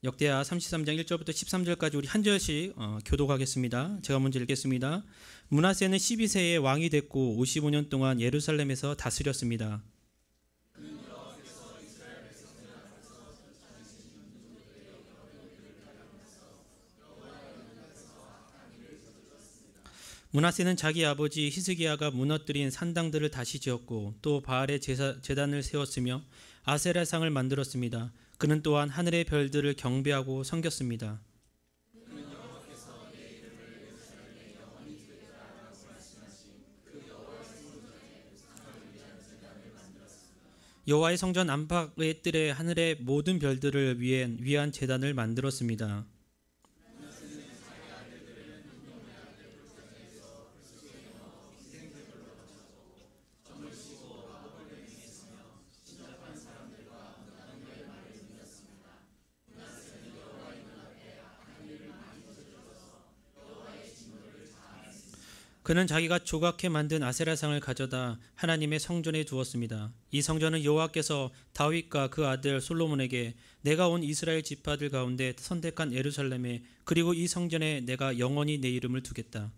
역대하 33장 1절부터 13절까지 우리 한 절씩 교독하겠습니다. 제가 먼저 읽겠습니다. 므낫세는 12세에 왕이 됐고 55년 동안 예루살렘에서 다스렸습니다. 므낫세는 자기 아버지 히스기야가 무너뜨린 산당들을 다시 지었고 또 바알의 제단을 세웠으며 아세라상을 만들었습니다. 그는 또한 하늘의 별들을 경배하고 섬겼습니다. 여호와의 성전 안팎의 뜰에 하늘의 모든 별들을 위한 제단을 만들었습니다. 그는 자기가 조각해 만든 아세라상을 가져다 하나님의 성전에 두었습니다. 이 성전은 여호와께서 다윗과 그 아들 솔로몬에게 내가 온 이스라엘 지파들 가운데 선택한 예루살렘에 그리고 이 성전에 내가 영원히 내 이름을 두겠다.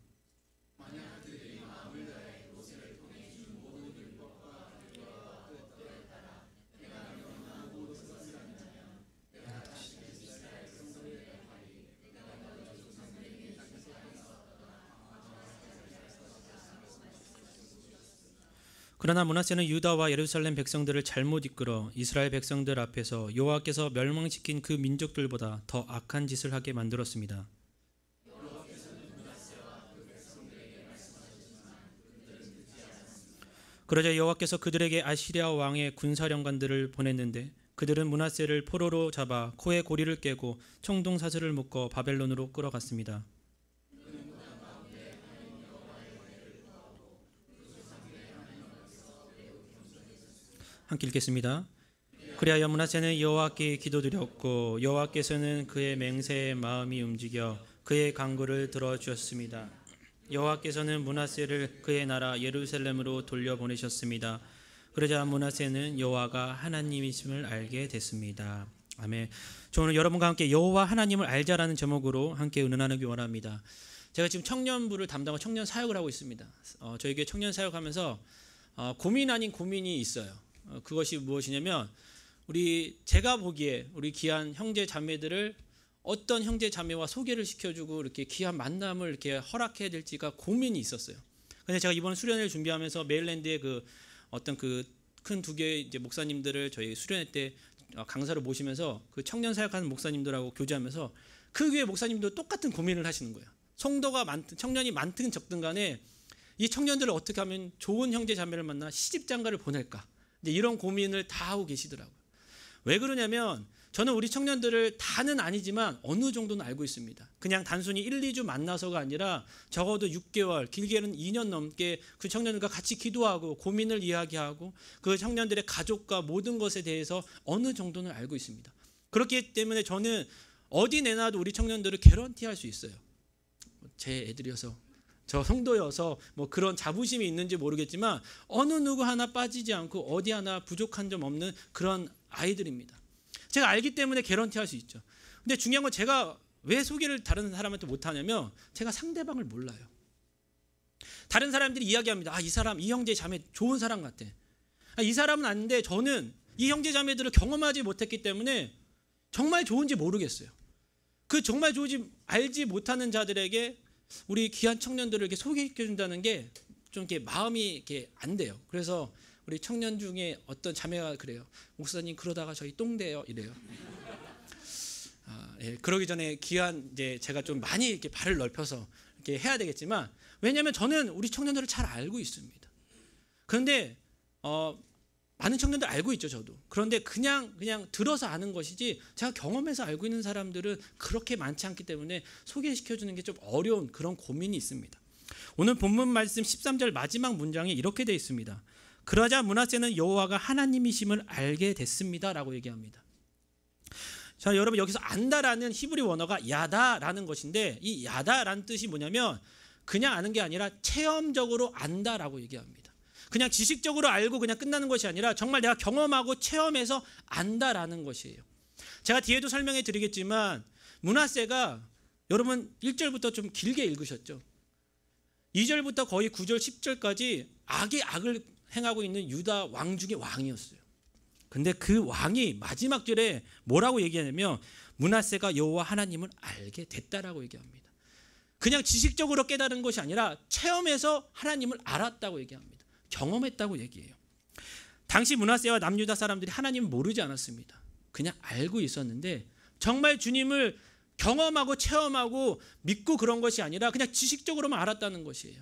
그러나 므낫세는 유다와 예루살렘 백성들을 잘못 이끌어 이스라엘 백성들 앞에서 여호와께서 멸망시킨 그 민족들보다 더 악한 짓을 하게 만들었습니다. 그러자 여호와께서 그들에게 아시리아 왕의 군사령관들을 보냈는데 그들은 므낫세를 포로로 잡아 코에 고리를 깨고 총동사슬을 묶어 바벨론으로 끌어갔습니다. 함께 읽겠습니다. 그리하여 므낫세는 여호와께 기도드렸고 여호와께서는 그의 맹세에 마음이 움직여 그의 간구를 들어주셨습니다. 여호와께서는 므낫세를 그의 나라 예루살렘으로 돌려보내셨습니다. 그러자 므낫세는 여호와가 하나님이심을 알게 됐습니다. 아멘. 저는 여러분과 함께 여호와 하나님을 알자라는 제목으로 함께 은은하기 원합니다. 제가 지금 청년부를 담당하고 청년 사역을 하고 있습니다. 저에게 청년 사역하면서 고민 아닌 고민이 있어요. 그것이 무엇이냐면 제가 보기에 우리 귀한 형제 자매들을 어떤 형제 자매와 소개를 시켜주고 이렇게 귀한 만남을 이렇게 허락해야 될지가 고민이 있었어요. 근데 제가 이번 수련회를 준비하면서 메릴랜드의 어떤 큰 두 개의 이제 목사님들을 저희 수련회 때 강사로 모시면서 그 청년 사역하는 목사님들하고 교제하면서 그 교회 목사님도 똑같은 고민을 하시는 거예요. 청년이 많든 적든 간에 이 청년들을 어떻게 하면 좋은 형제 자매를 만나 시집장가를 보낼까? 이런 고민을 다 하고 계시더라고요. 왜 그러냐면 저는 우리 청년들을 다는 아니지만 어느 정도는 알고 있습니다. 그냥 단순히 1, 2주 만나서가 아니라 적어도 6개월, 길게는 2년 넘게 그 청년들과 같이 기도하고 고민을 이야기하고 그 청년들의 가족과 모든 것에 대해서 어느 정도는 알고 있습니다. 그렇기 때문에 저는 어디 내놔도 우리 청년들을 개런티할 수 있어요. 제 애들이어서 저 성도여서 그런 자부심이 있는지 모르겠지만 어느 누구 하나 빠지지 않고 어디 하나 부족한 점 없는 그런 아이들입니다. 제가 알기 때문에 개런티할 수 있죠. 근데 중요한 건 제가 왜 소개를 다른 사람한테 못하냐면 제가 상대방을 몰라요. 다른 사람들이 이야기합니다. 이 사람, 이 형제 자매 좋은 사람 같아. 이 사람은 아닌데 저는 이 형제 자매들을 경험하지 못했기 때문에 정말 좋은지 모르겠어요. 그 정말 좋은지 알지 못하는 자들에게 우리 귀한 청년들을 이렇게 소개해 준다는 게 좀 이렇게 마음이 이렇게 안 돼요. 그래서 우리 청년 중에 어떤 자매가 그래요. 목사님 그러다가 저희 똥돼요 이래요. 그러기 전에 귀한 이제 제가 좀 많이 이렇게 발을 넓혀서 이렇게 해야 되겠지만 왜냐하면 저는 우리 청년들을 잘 알고 있습니다. 그런데 많은 청년들 알고 있죠, 저도. 그런데 그냥 들어서 아는 것이지 제가 경험해서 알고 있는 사람들은 그렇게 많지 않기 때문에 소개시켜주는 게 좀 어려운 그런 고민이 있습니다. 오늘 본문 말씀 13절 마지막 문장에 이렇게 되어 있습니다. 그러자 므낫세는 여호와가 하나님이심을 알게 됐습니다라고 얘기합니다. 자, 여러분 여기서 안다라는 히브리 원어가 야다라는 것인데 이 야다라는 뜻이 뭐냐면 그냥 아는 게 아니라 체험적으로 안다라고 얘기합니다. 그냥 지식적으로 알고 그냥 끝나는 것이 아니라 정말 내가 경험하고 체험해서 안다라는 것이에요. 제가 뒤에도 설명해 드리겠지만 므낫세가 여러분 1절부터 좀 길게 읽으셨죠. 2절부터 거의 9절 10절까지 악의 악을 행하고 있는 유다 왕 중에 왕이었어요. 근데 그 왕이 마지막 절에 뭐라고 얘기하냐면 므낫세가 여호와 하나님을 알게 됐다라고 얘기합니다. 그냥 지식적으로 깨달은 것이 아니라 체험해서 하나님을 알았다고 얘기합니다. 경험했다고 얘기해요. 당시 므낫세와 남유다 사람들이 하나님을 모르지 않았습니다. 그냥 알고 있었는데 정말 주님을 경험하고 체험하고 믿고 그런 것이 아니라 그냥 지식적으로만 알았다는 것이에요.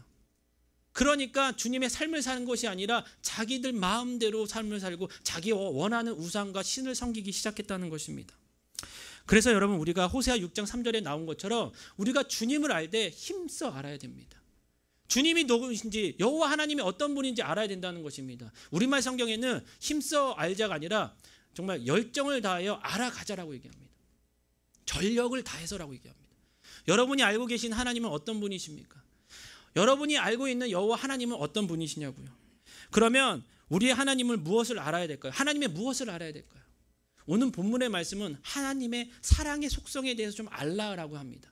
그러니까 주님의 삶을 사는 것이 아니라 자기들 마음대로 삶을 살고 자기 원하는 우상과 신을 섬기기 시작했다는 것입니다. 그래서 여러분 우리가 호세아 6장 3절에 나온 것처럼 우리가 주님을 알 때 힘써 알아야 됩니다. 주님이 누구신지 여호와 하나님이 어떤 분인지 알아야 된다는 것입니다. 우리말 성경에는 힘써 알자가 아니라 정말 열정을 다하여 알아가자라고 얘기합니다. 전력을 다해서라고 얘기합니다. 여러분이 알고 계신 하나님은 어떤 분이십니까? 여러분이 알고 있는 여호와 하나님은 어떤 분이시냐고요. 그러면 우리의 하나님을 무엇을 알아야 될까요? 하나님의 무엇을 알아야 될까요? 오늘 본문의 말씀은 하나님의 사랑의 속성에 대해서 좀 알라라고 합니다.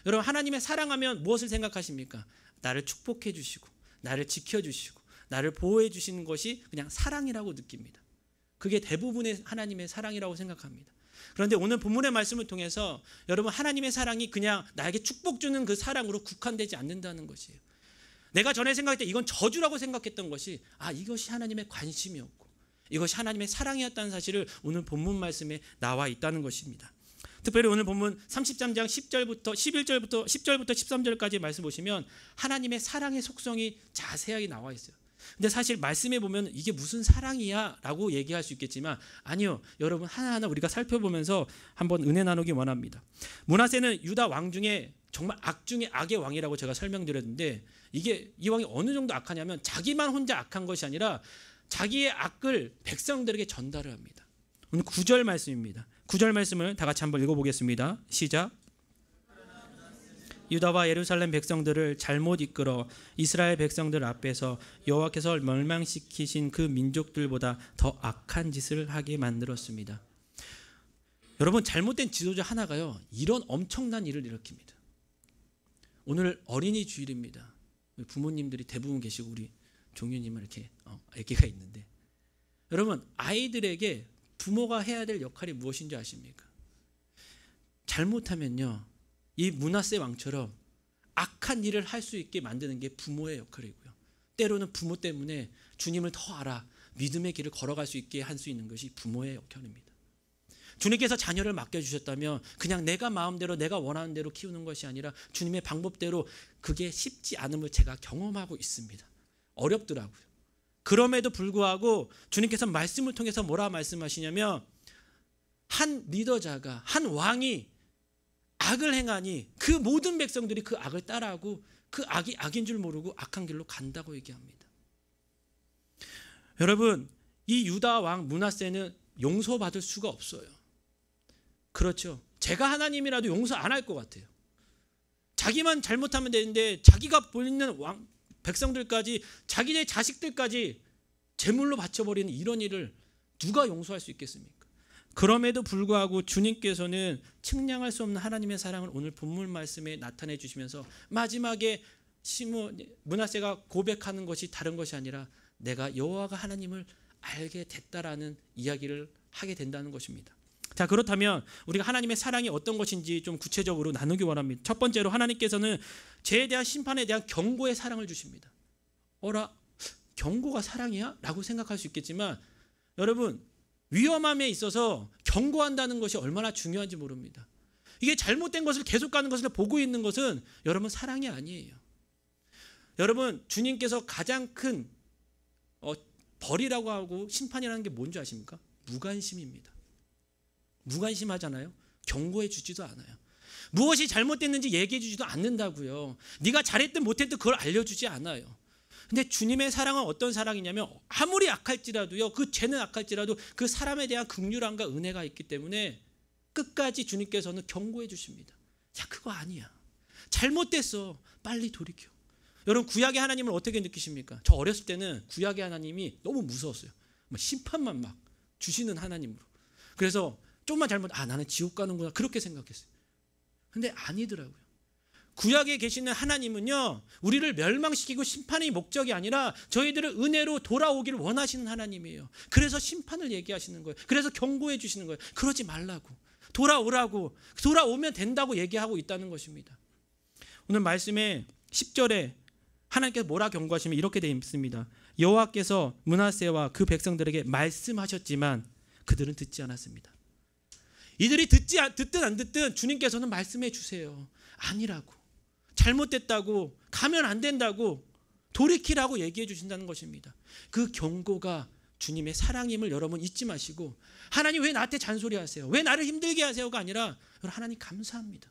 여러분 하나님의 사랑하면 무엇을 생각하십니까? 나를 축복해 주시고 나를 지켜주시고 나를 보호해 주시는 것이 그냥 사랑이라고 느낍니다. 그게 대부분의 하나님의 사랑이라고 생각합니다. 그런데 오늘 본문의 말씀을 통해서 여러분 하나님의 사랑이 그냥 나에게 축복 주는 그 사랑으로 국한되지 않는다는 것이에요. 내가 전에 생각할 때 이건 저주라고 생각했던 것이 이것이 하나님의 관심이었고 이것이 하나님의 사랑이었다는 사실을 오늘 본문 말씀에 나와 있다는 것입니다. 특별히 오늘 본문 33장 11절부터 13절까지 말씀 보시면 하나님의 사랑의 속성이 자세하게 나와 있어요. 근데 사실 말씀에 보면 이게 무슨 사랑이야 라고 얘기할 수 있겠지만 아니요. 여러분 하나하나 우리가 살펴보면서 한번 은혜 나누기 원합니다. 므낫세는 유다 왕 중에 정말 악 중에 악의 왕이라고 제가 설명드렸는데 이 왕이 어느 정도 악하냐면 자기만 혼자 악한 것이 아니라 자기의 악을 백성들에게 전달을 합니다. 오늘 9절 말씀입니다. 9절 말씀을 다 같이 한번 읽어보겠습니다. 시작. 유다와 예루살렘 백성들을 잘못 이끌어 이스라엘 백성들 앞에서 여호와께서 멸망시키신 그 민족들보다 더 악한 짓을 하게 만들었습니다. 여러분 잘못된 지도자 하나가요 이런 엄청난 일을 일으킵니다. 오늘 어린이 주일입니다. 부모님들이 대부분 계시고 우리 종유님은 이렇게 아기가 있는데 여러분 아이들에게 부모가 해야 될 역할이 무엇인지 아십니까? 잘못하면요 이 므낫세 왕처럼 악한 일을 할 수 있게 만드는 게 부모의 역할이고요. 때로는 부모 때문에 주님을 더 알아 믿음의 길을 걸어갈 수 있게 할 수 있는 것이 부모의 역할입니다. 주님께서 자녀를 맡겨주셨다면 그냥 내가 마음대로 내가 원하는 대로 키우는 것이 아니라 주님의 방법대로 그게 쉽지 않음을 제가 경험하고 있습니다. 어렵더라고요. 그럼에도 불구하고 주님께서 말씀을 통해서 뭐라 말씀하시냐면 한 리더자가 한 왕이 악을 행하니 그 모든 백성들이 그 악을 따라하고 그 악이 악인 줄 모르고 악한 길로 간다고 얘기합니다. 여러분 이 유다 왕 므낫세는 용서받을 수가 없어요. 그렇죠. 제가 하나님이라도 용서 안 할 것 같아요. 자기만 잘못하면 되는데 자기가 보이는 왕 백성들까지 자기네 자식들까지 제물로 바쳐버리는 이런 일을 누가 용서할 수 있겠습니까? 그럼에도 불구하고 주님께서는 측량할 수 없는 하나님의 사랑을 오늘 본문 말씀에 나타내 주시면서 마지막에 므낫세가 고백하는 것이 다른 것이 아니라 내가 여호와가 하나님을 알게 됐다라는 이야기를 하게 된다는 것입니다. 자 그렇다면 우리가 하나님의 사랑이 어떤 것인지 좀 구체적으로 나누기 원합니다. 첫 번째로 하나님께서는 죄에 대한 심판에 대한 경고의 사랑을 주십니다. 경고가 사랑이야? 라고 생각할 수 있겠지만 여러분 위험함에 있어서 경고한다는 것이 얼마나 중요한지 모릅니다. 이게 잘못된 것을 계속 가는 것을 보고 있는 것은 여러분 사랑이 아니에요. 여러분 주님께서 가장 큰 벌이라고 하고 심판이라는 게 뭔지 아십니까? 무관심입니다. 무관심하잖아요. 경고해 주지도 않아요. 무엇이 잘못됐는지 얘기해 주지도 않는다고요. 네가 잘했든 못했든 그걸 알려주지 않아요. 근데 주님의 사랑은 어떤 사랑이냐면 아무리 악할지라도요 그 죄는 악할지라도 그 사람에 대한 긍휼함과 은혜가 있기 때문에 끝까지 주님께서는 경고해 주십니다. 야 그거 아니야. 잘못됐어. 빨리 돌이켜. 여러분 구약의 하나님을 어떻게 느끼십니까? 저 어렸을 때는 구약의 하나님이 너무 무서웠어요. 심판만 막 주시는 하나님으로. 그래서 조금만 잘못 나는 지옥 가는구나 그렇게 생각했어요. 근데 아니더라고요. 구약에 계시는 하나님은요, 우리를 멸망시키고 심판의 목적이 아니라 저희들을 은혜로 돌아오기를 원하시는 하나님이에요. 그래서 심판을 얘기하시는 거예요. 그래서 경고해 주시는 거예요. 그러지 말라고, 돌아오라고, 돌아오면 된다고 얘기하고 있다는 것입니다. 오늘 말씀에 10절에 하나님께서 뭐라 경고하시면 이렇게 되어 있습니다. 여호와께서 므낫세와 그 백성들에게 말씀하셨지만 그들은 듣지 않았습니다. 이들이 듣든 안 듣든 주님께서는 말씀해 주세요. 아니라고, 잘못됐다고, 가면 안 된다고, 돌이키라고 얘기해 주신다는 것입니다. 그 경고가 주님의 사랑임을 여러분 잊지 마시고, 하나님 왜 나한테 잔소리하세요? 왜 나를 힘들게 하세요가 아니라 하나님 감사합니다.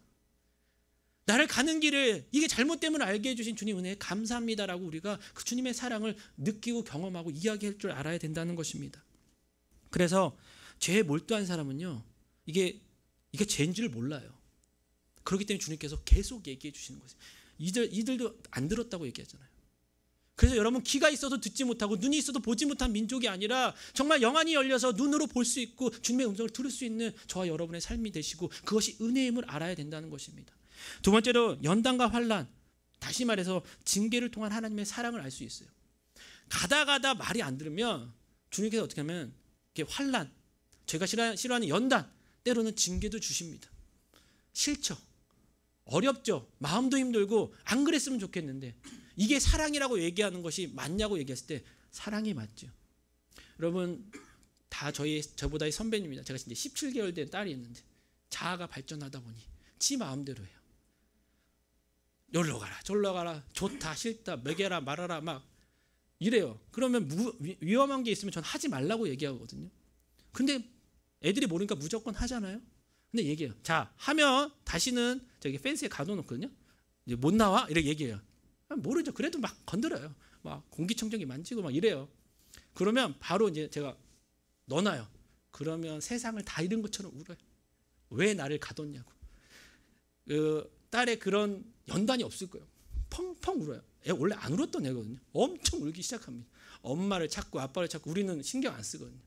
나를 가는 길을 이게 잘못됨을 알게 해주신 주님 은혜에 감사합니다라고 우리가 그 주님의 사랑을 느끼고 경험하고 이야기할 줄 알아야 된다는 것입니다. 그래서 죄에 몰두한 사람은요, 이게 죄인 줄 몰라요. 그렇기 때문에 주님께서 계속 얘기해 주시는 거예요. 이들도 안 들었다고 얘기하잖아요. 그래서 여러분, 귀가 있어도 듣지 못하고 눈이 있어도 보지 못한 민족이 아니라 정말 영안이 열려서 눈으로 볼 수 있고 주님의 음성을 들을 수 있는 저와 여러분의 삶이 되시고, 그것이 은혜임을 알아야 된다는 것입니다. 두 번째로 연단과 환난, 다시 말해서 징계를 통한 하나님의 사랑을 알 수 있어요. 가다 말이 안 들으면 주님께서 어떻게 하면 이렇게 환난, 제가 싫어하는 연단, 때로는 징계도 주십니다. 싫죠, 어렵죠, 마음도 힘들고 안 그랬으면 좋겠는데, 이게 사랑이라고 얘기하는 것이 맞냐고 얘기했을 때 사랑이 맞죠. 여러분, 다 저보다 선배님입니다. 제가 이제 17개월 된 딸이 있는데 자아가 발전하다 보니 지 마음대로 해요. 여기로 가라, 저리로 가라, 좋다, 싫다, 먹여라, 말아라, 막 이래요. 그러면 위험한 게 있으면 전 하지 말라고 얘기하거든요. 근데 애들이 모르니까 무조건 하잖아요. 근데 얘기해요. 자, 하면 다시는 저기 펜스에 가둬놓거든요. 이제 못 나와? 이렇게 얘기해요. 모르죠. 그래도 막 건드려요. 막 공기청정기 만지고 막 이래요. 그러면 바로 이제 제가 넣어놔요. 그러면 세상을 다 잃은 것처럼 울어요. 왜 나를 가뒀냐고. 딸의 그런 연단이 없을 거예요. 펑펑 울어요. 애 원래 안 울었던 애거든요. 엄청 울기 시작합니다. 엄마를 찾고 아빠를 찾고. 우리는 신경 안 쓰거든요.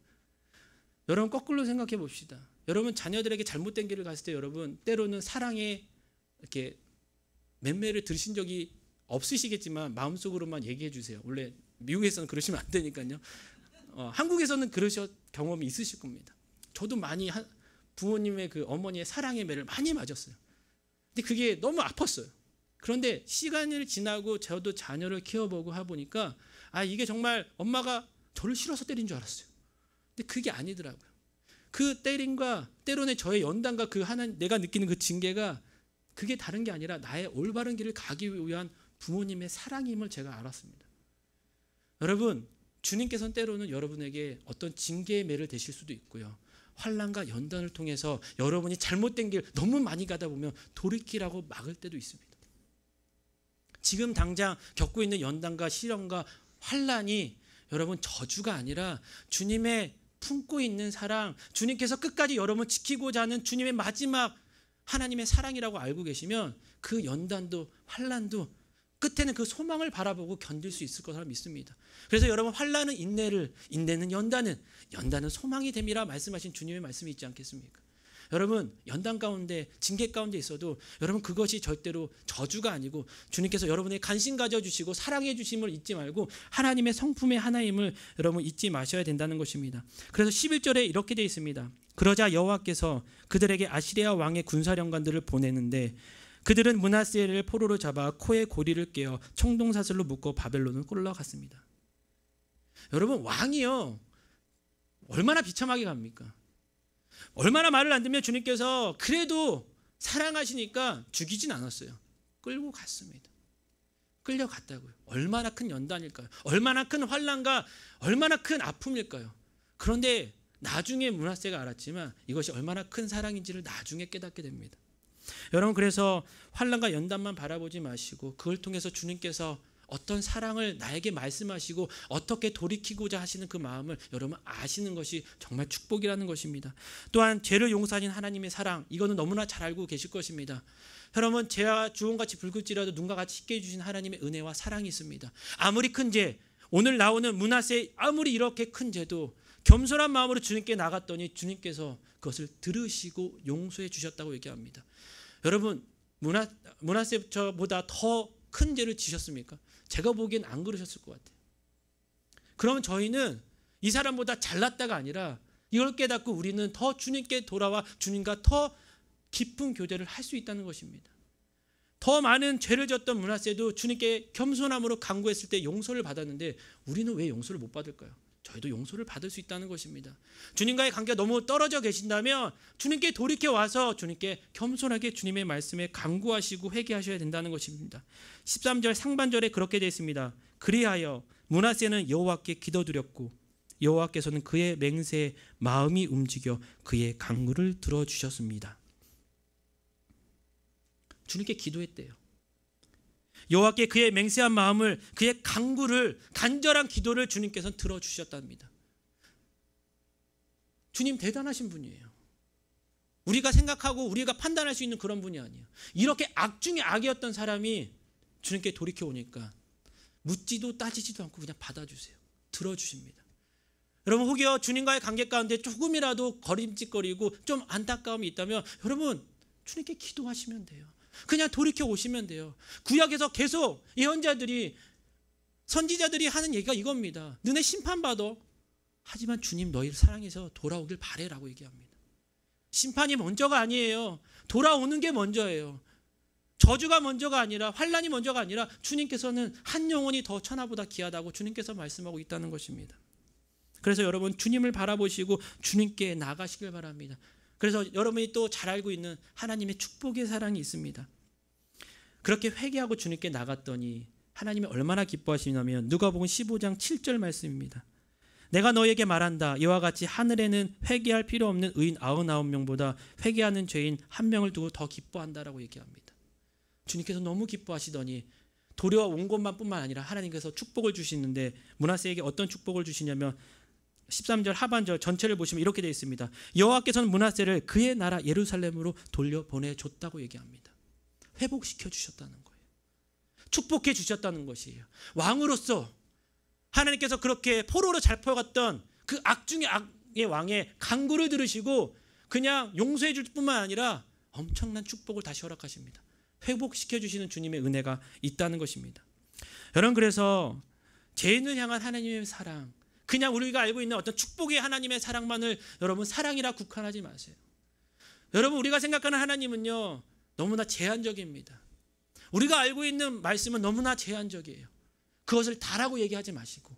여러분, 거꾸로 생각해 봅시다. 여러분, 자녀들에게 잘못된 길을 갔을 때 여러분, 때로는 사랑에 이렇게 맴매를 들으신 적이 없으시겠지만 마음속으로만 얘기해 주세요. 원래 미국에서는 그러시면 안 되니까요. 한국에서는 그러셨 경험이 있으실 겁니다. 저도 많이 부모님의 그 어머니의 사랑의 매를 많이 맞았어요. 근데 그게 너무 아팠어요. 그런데 시간이 지나고 저도 자녀를 키워보고 해보니까 이게 정말 엄마가 저를 싫어서 때린 줄 알았어요. 근데 그게 아니더라고요. 그 때림과 때로는 저의 연단과 그 내가 느끼는 그 징계가 그게 다른 게 아니라 나의 올바른 길을 가기 위한 부모님의 사랑임을 제가 알았습니다. 여러분, 주님께서는 때로는 여러분에게 어떤 징계의 매를 대실 수도 있고요, 환난과 연단을 통해서 여러분이 잘못된 길 너무 많이 가다 보면 돌이키라고 막을 때도 있습니다. 지금 당장 겪고 있는 연단과 시련과 환난이 여러분 저주가 아니라 주님의 품고 있는 사랑, 주님께서 끝까지 여러분 지키고자 하는 주님의 마지막 하나님의 사랑이라고 알고 계시면 그 연단도 환난도 끝에는 그 소망을 바라보고 견딜 수 있을 것으로 믿습니다. 그래서 여러분, 환난은 인내는 연단은 소망이 됨이라 말씀하신 주님의 말씀이 있지 않겠습니까? 여러분, 연단 가운데 징계 가운데 있어도 여러분, 그것이 절대로 저주가 아니고 주님께서 여러분의 관심 가져주시고 사랑해 주심을 잊지 말고 하나님의 성품의 하나임을 여러분 잊지 마셔야 된다는 것입니다. 그래서 11절에 이렇게 되어 있습니다. 그러자 여호와께서 그들에게 아시리아 왕의 군사령관들을 보내는데 그들은 므낫세를 포로로 잡아 코에 고리를 꿰어 청동사슬로 묶어 바벨론을 끌어갔습니다. 여러분, 왕이요, 얼마나 비참하게 갑니까? 얼마나 말을 안 듣면 주님께서 그래도 사랑하시니까 죽이진 않았어요. 끌고 갔습니다. 끌려갔다고요. 얼마나 큰 연단일까요? 얼마나 큰 환난과 얼마나 큰 아픔일까요? 그런데 나중에 므낫세가 알았지만 이것이 얼마나 큰 사랑인지를 나중에 깨닫게 됩니다. 여러분, 그래서 환난과 연단만 바라보지 마시고 그걸 통해서 주님께서 어떤 사랑을 나에게 말씀하시고 어떻게 돌이키고자 하시는 그 마음을 여러분 아시는 것이 정말 축복이라는 것입니다. 또한 죄를 용서하신 하나님의 사랑, 이거는 너무나 잘 알고 계실 것입니다. 여러분, 죄와 주홍같이 붉을지라도 눈과 같이 씻게 해주신 하나님의 은혜와 사랑이 있습니다. 아무리 큰 죄, 오늘 나오는 므낫세 아무리 이렇게 큰 죄도 겸손한 마음으로 주님께 나갔더니 주님께서 그것을 들으시고 용서해 주셨다고 얘기합니다. 여러분, 므낫세보다 더 큰 죄를 지셨습니까? 제가 보기엔 안 그러셨을 것 같아요. 그러면 저희는 이 사람보다 잘났다가 아니라 이걸 깨닫고 우리는 더 주님께 돌아와 주님과 더 깊은 교제를 할 수 있다는 것입니다. 더 많은 죄를 졌던 므낫세도 주님께 겸손함으로 간구했을 때 용서를 받았는데 우리는 왜 용서를 못 받을까요? 저희도 용서를 받을 수 있다는 것입니다. 주님과의 관계가 너무 떨어져 계신다면 주님께 돌이켜 와서 주님께 겸손하게 주님의 말씀에 간구하시고 회개하셔야 된다는 것입니다. 13절 상반절에 그렇게 되어 있습니다. 그리하여 므낫세는 여호와께 기도드렸고 여호와께서는 그의 맹세에 마음이 움직여 그의 간구를 들어주셨습니다. 주님께 기도했대요. 여호와께 그의 맹세한 마음을, 그의 간구를, 간절한 기도를 주님께서는 들어주셨답니다. 주님 대단하신 분이에요. 우리가 생각하고 우리가 판단할 수 있는 그런 분이 아니에요. 이렇게 악 중에 악이었던 사람이 주님께 돌이켜 오니까 묻지도 따지지도 않고 그냥 받아주세요. 들어주십니다. 여러분, 혹여 주님과의 관계 가운데 조금이라도 거림직거리고 좀 안타까움이 있다면 여러분 주님께 기도하시면 돼요. 그냥 돌이켜 오시면 돼요. 구약에서 계속 예언자들이, 선지자들이 하는 얘기가 이겁니다. 너네 심판받아. 하지만 주님 너희를 사랑해서 돌아오길 바래라고 얘기합니다. 심판이 먼저가 아니에요. 돌아오는 게 먼저예요. 저주가 먼저가 아니라, 환난이 먼저가 아니라 주님께서는 한 영혼이 더 천하보다 귀하다고 주님께서 말씀하고 있다는 것입니다. 그래서 여러분 주님을 바라보시고 주님께 나가시길 바랍니다. 그래서 여러분이 또 잘 알고 있는 하나님의 축복의 사랑이 있습니다. 그렇게 회개하고 주님께 나갔더니 하나님이 얼마나 기뻐하시냐면 누가복음 15장 7절 말씀입니다. 내가 너에게 말한다. 이와 같이 하늘에는 회개할 필요 없는 의인 99명보다 회개하는 죄인 1명을 두고 더 기뻐한다라고 얘기합니다. 주님께서 너무 기뻐하시더니 도리어 온 것만 뿐만 아니라 하나님께서 축복을 주시는데 므낫세에게 어떤 축복을 주시냐면 13절 하반절 전체를 보시면 이렇게 되어 있습니다. 여호와께서는 므낫세를 그의 나라 예루살렘으로 돌려보내줬다고 얘기합니다. 회복시켜 주셨다는 거예요. 축복해 주셨다는 것이에요. 왕으로서 하나님께서 그렇게 포로로 잡혀갔던 그 악 중에 악의 왕의 간구를 들으시고 그냥 용서해 줄 뿐만 아니라 엄청난 축복을 다시 허락하십니다. 회복시켜 주시는 주님의 은혜가 있다는 것입니다. 여러분, 그래서 죄인을 향한 하나님의 사랑, 그냥 우리가 알고 있는 어떤 축복의 하나님의 사랑만을 여러분 사랑이라 국한하지 마세요. 여러분, 우리가 생각하는 하나님은요 너무나 제한적입니다. 우리가 알고 있는 말씀은 너무나 제한적이에요. 그것을 다라고 얘기하지 마시고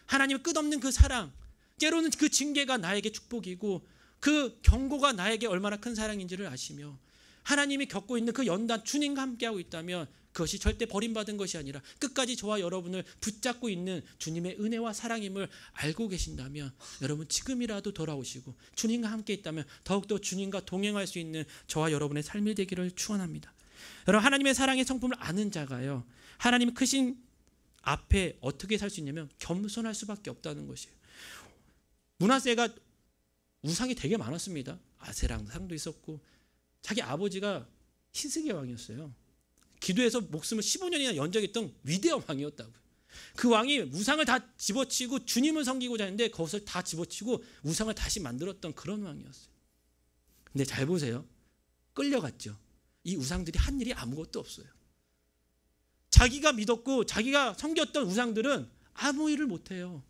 하나님의 끝없는 그 사랑, 때로는 그 징계가 나에게 축복이고 그 경고가 나에게 얼마나 큰 사랑인지를 아시며 하나님이 겪고 있는 그 연단, 주님과 함께하고 있다면 그것이 절대 버림받은 것이 아니라 끝까지 저와 여러분을 붙잡고 있는 주님의 은혜와 사랑임을 알고 계신다면 여러분 지금이라도 돌아오시고 주님과 함께 있다면 더욱더 주님과 동행할 수 있는 저와 여러분의 삶이 되기를 축원합니다. 여러분, 하나님의 사랑의 성품을 아는 자가요 하나님의 크신 앞에 어떻게 살 수 있냐면 겸손할 수밖에 없다는 것이에요. 므낫세가 우상이 되게 많았습니다. 아세랑 상도 있었고 자기 아버지가 히스기야 왕이었어요. 기도해서 목숨을 15년이나 연적했던 위대한 왕이었다고요. 그 왕이 우상을 다 집어치고 주님을 섬기고자 했는데 그것을 다 집어치고 우상을 다시 만들었던 그런 왕이었어요. 근데 잘 보세요. 끌려갔죠. 이 우상들이 한 일이 아무것도 없어요. 자기가 믿었고 자기가 섬겼던 우상들은 아무 일을 못해요.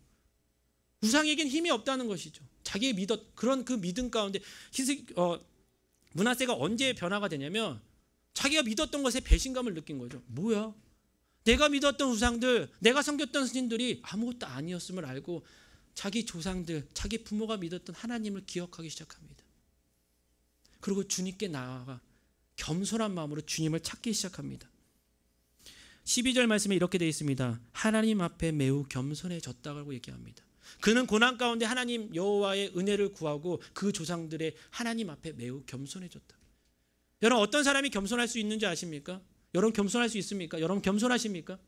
우상에겐 힘이 없다는 것이죠. 자기의 그런 그 믿음 가운데 므낫세가 언제 변화가 되냐면 자기가 믿었던 것에 배신감을 느낀 거죠. 뭐야? 내가 믿었던 우상들, 내가 섬겼던 스님들이 아무것도 아니었음을 알고 자기 조상들, 자기 부모가 믿었던 하나님을 기억하기 시작합니다. 그리고 주님께 나아가 겸손한 마음으로 주님을 찾기 시작합니다. 12절 말씀에 이렇게 되어 있습니다. 하나님 앞에 매우 겸손해졌다고 얘기합니다. 그는 고난 가운데 하나님 여호와의 은혜를 구하고 그 조상들의 하나님 앞에 매우 겸손해졌다. 여러분, 어떤 사람이 겸손할 수 있는지 아십니까? 여러분 겸손할 수 있습니까? 여러분 겸손하십니까?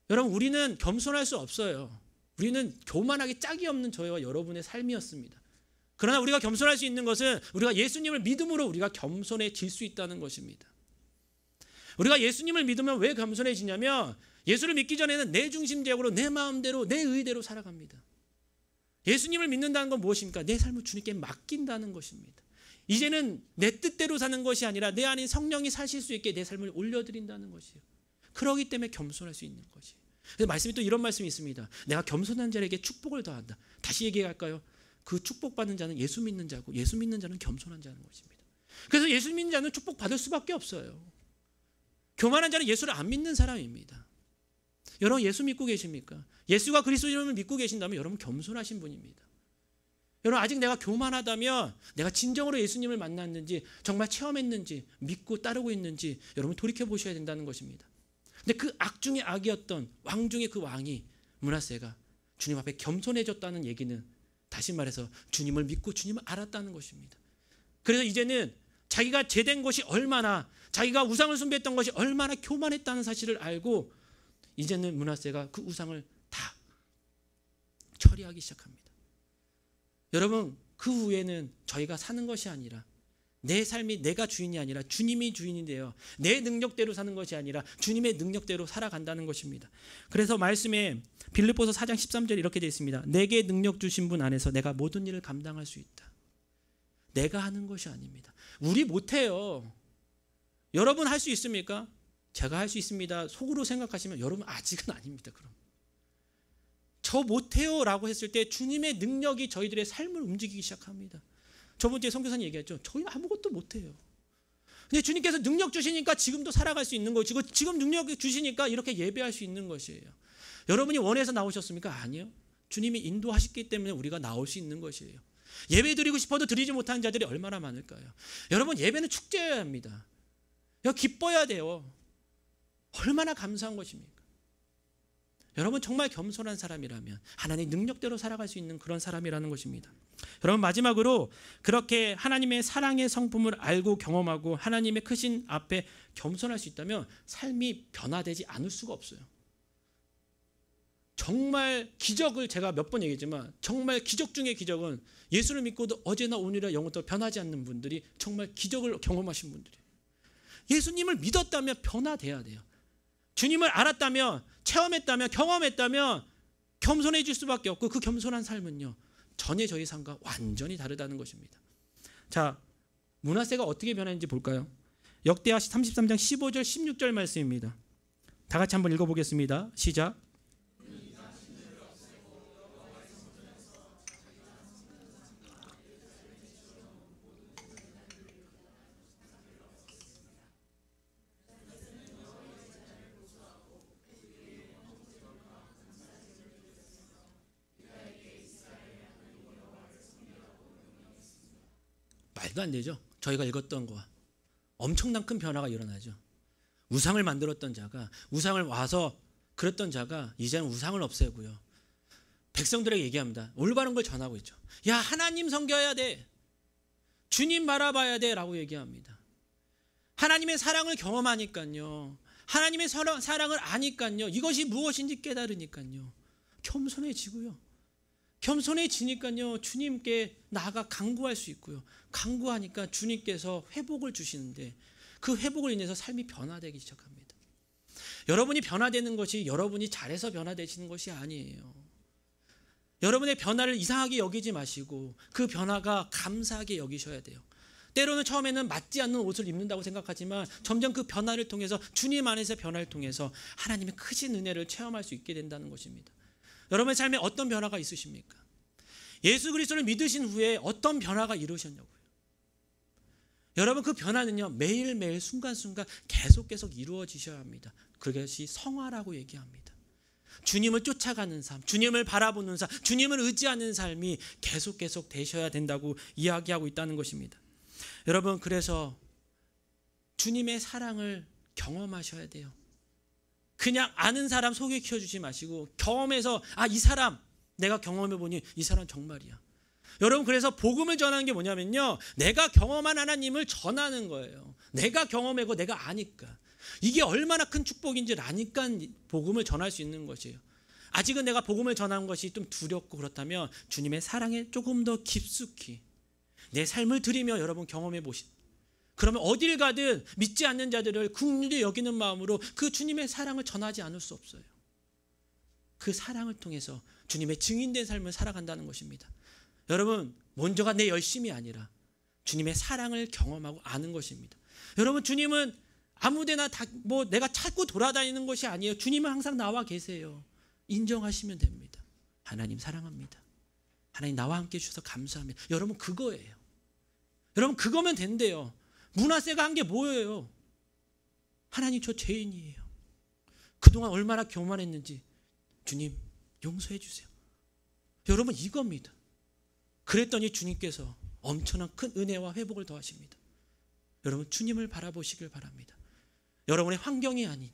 여러분, 우리는 겸손할 수 없어요. 우리는 교만하게 짝이 없는 저희와 여러분의 삶이었습니다. 그러나 우리가 겸손할 수 있는 것은 우리가 예수님을 믿음으로 우리가 겸손해질 수 있다는 것입니다. 우리가 예수님을 믿으면 왜 겸손해지냐면 예수를 믿기 전에는 내 중심적으로 내 마음대로 내 의대로 살아갑니다. 예수님을 믿는다는 건 무엇입니까? 내 삶을 주님께 맡긴다는 것입니다. 이제는 내 뜻대로 사는 것이 아니라 내 안에 성령이 사실 수 있게 내 삶을 올려드린다는 것이에요. 그러기 때문에 겸손할 수 있는 것이에요. 그래서 말씀이 또 이런 말씀이 있습니다. 내가 겸손한 자에게 축복을 더한다. 다시 얘기할까요? 그 축복받는 자는 예수 믿는 자고 예수 믿는 자는 겸손한 자는 것입니다. 그래서 예수 믿는 자는 축복받을 수밖에 없어요. 교만한 자는 예수를 안 믿는 사람입니다. 여러분 예수 믿고 계십니까? 예수가 그리스도임을 믿고 계신다면 여러분 겸손하신 분입니다. 여러분 아직 내가 교만하다면 내가 진정으로 예수님을 만났는지 정말 체험했는지 믿고 따르고 있는지 여러분 돌이켜보셔야 된다는 것입니다. 근데 그 악 중에 악이었던 왕 중에 그 왕이 므낫세가 주님 앞에 겸손해졌다는 얘기는 다시 말해서 주님을 믿고 주님을 알았다는 것입니다. 그래서 이제는 자기가 죄된 것이 얼마나 자기가 우상을 숭배했던 것이 얼마나 교만했다는 사실을 알고 이제는 므낫세가 그 우상을 다 처리하기 시작합니다. 여러분 그 후에는 저희가 사는 것이 아니라 내 삶이 내가 주인이 아니라 주님이 주인인데요. 내 능력대로 사는 것이 아니라 주님의 능력대로 살아간다는 것입니다. 그래서 말씀에 빌립보서 4장 13절 이렇게 되어 있습니다. 내게 능력 주신 분 안에서 내가 모든 일을 감당할 수 있다. 내가 하는 것이 아닙니다. 우리 못해요. 여러분 할 수 있습니까? 제가 할 수 있습니다. 속으로 생각하시면 여러분 아직은 아닙니다. 그럼 저 못해요 라고 했을 때 주님의 능력이 저희들의 삶을 움직이기 시작합니다. 저번 주에 선교사님 얘기했죠. 저희는 아무것도 못해요. 근데 주님께서 능력 주시니까 지금도 살아갈 수 있는 것이고 지금 능력 주시니까 이렇게 예배할 수 있는 것이에요. 여러분이 원해서 나오셨습니까? 아니요. 주님이 인도하셨기 때문에 우리가 나올 수 있는 것이에요. 예배 드리고 싶어도 드리지 못하는 자들이 얼마나 많을까요? 여러분 예배는 축제여야 합니다. 기뻐야 돼요. 얼마나 감사한 것입니까? 여러분 정말 겸손한 사람이라면 하나님의 능력대로 살아갈 수 있는 그런 사람이라는 것입니다. 여러분 마지막으로 그렇게 하나님의 사랑의 성품을 알고 경험하고 하나님의 크신 앞에 겸손할 수 있다면 삶이 변화되지 않을 수가 없어요. 정말 기적을 제가 몇 번 얘기했지만 정말 기적 중의 기적은 예수를 믿고도 어제나 오늘이나 영원토록 변하지 않는 분들이 정말 기적을 경험하신 분들이에요. 예수님을 믿었다면 변화돼야 돼요. 주님을 알았다면 체험했다면 경험했다면 겸손해질 수밖에 없고 그 겸손한 삶은요 전에 저희 삶과 완전히 다르다는 것입니다. 자, 므낫세가 어떻게 변했는지 볼까요? 역대하 33장 15절 16절 말씀입니다. 다 같이 한번 읽어보겠습니다. 시작. 말도 안 되죠. 저희가 읽었던 거와 엄청난 큰 변화가 일어나죠. 우상을 만들었던 자가 우상을 와서 그랬던 자가 이제는 우상을 없애고요. 백성들에게 얘기합니다. 올바른 걸 전하고 있죠. 야 하나님 섬겨야 돼. 주님 바라봐야 돼 라고 얘기합니다. 하나님의 사랑을 경험하니까요. 하나님의 사랑을 아니까요. 이것이 무엇인지 깨달으니까요. 겸손해지고요. 겸손해지니까요. 주님께 나아가 간구할 수 있고요. 간구하니까 주님께서 회복을 주시는데 그 회복을 인해서 삶이 변화되기 시작합니다. 여러분이 변화되는 것이 여러분이 잘해서 변화되시는 것이 아니에요. 여러분의 변화를 이상하게 여기지 마시고 그 변화가 감사하게 여기셔야 돼요. 때로는 처음에는 맞지 않는 옷을 입는다고 생각하지만 점점 그 변화를 통해서 주님 안에서 변화를 통해서 하나님의 크신 은혜를 체험할 수 있게 된다는 것입니다. 여러분의 삶에 어떤 변화가 있으십니까? 예수 그리스도를 믿으신 후에 어떤 변화가 이루셨냐고요. 여러분 그 변화는요 매일매일 순간순간 계속 이루어지셔야 합니다. 그것이 성화라고 얘기합니다. 주님을 쫓아가는 삶, 주님을 바라보는 삶, 주님을 의지하는 삶이 계속 되셔야 된다고 이야기하고 있다는 것입니다. 여러분 그래서 주님의 사랑을 경험하셔야 돼요. 그냥 아는 사람 소개시켜 주지 마시고 경험해서 이 사람 내가 경험해 보니 이 사람 정말이야. 여러분 그래서 복음을 전하는 게 뭐냐면요 내가 경험한 하나님을 전하는 거예요. 내가 경험하고 내가 아니까 이게 얼마나 큰 축복인지 아니까 복음을 전할 수 있는 것이에요. 아직은 내가 복음을 전하는 것이 좀 두렵고 그렇다면 주님의 사랑에 조금 더 깊숙이 내 삶을 드리며 여러분 경험해 보신 그러면 어딜 가든 믿지 않는 자들을 긍휼히 여기는 마음으로 그 주님의 사랑을 전하지 않을 수 없어요. 그 사랑을 통해서 주님의 증인된 삶을 살아간다는 것입니다. 여러분, 먼저가 내 열심이 아니라 주님의 사랑을 경험하고 아는 것입니다. 여러분, 주님은 아무데나 내가 찾고 돌아다니는 것이 아니에요. 주님은 항상 나와 계세요. 인정하시면 됩니다. 하나님 사랑합니다. 하나님 나와 함께 해주셔서 감사합니다. 여러분, 그거예요. 여러분, 그거면 된대요. 므낫세가 한 게 뭐예요? 하나님, 저 죄인이에요. 그동안 얼마나 교만했는지 주님 용서해 주세요. 여러분, 이겁니다. 그랬더니 주님께서 엄청난 큰 은혜와 회복을 더하십니다. 여러분, 주님을 바라보시길 바랍니다. 여러분의 환경이 아닌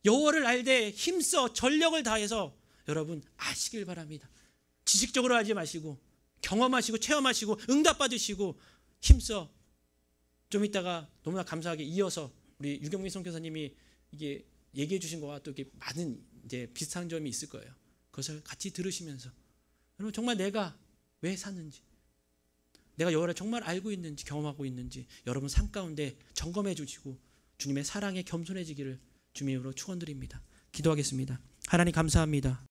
여호와를 알되 힘써 전력을 다해서 여러분 아시길 바랍니다. 지식적으로 하지 마시고 경험하시고 체험하시고 응답받으시고 힘써. 좀 이따가 너무나 감사하게 이어서 우리 유경민 선교사님이 이게 얘기해 주신 것과 또 이렇게 많은 이제 비슷한 점이 있을 거예요. 그것을 같이 들으시면서 여러분, 정말 내가 왜 사는지, 내가 여호와를 정말 알고 있는지 경험하고 있는지 여러분 삶 가운데 점검해 주시고 주님의 사랑에 겸손해지기를 주님으로 축원드립니다. 기도하겠습니다. 하나님 감사합니다.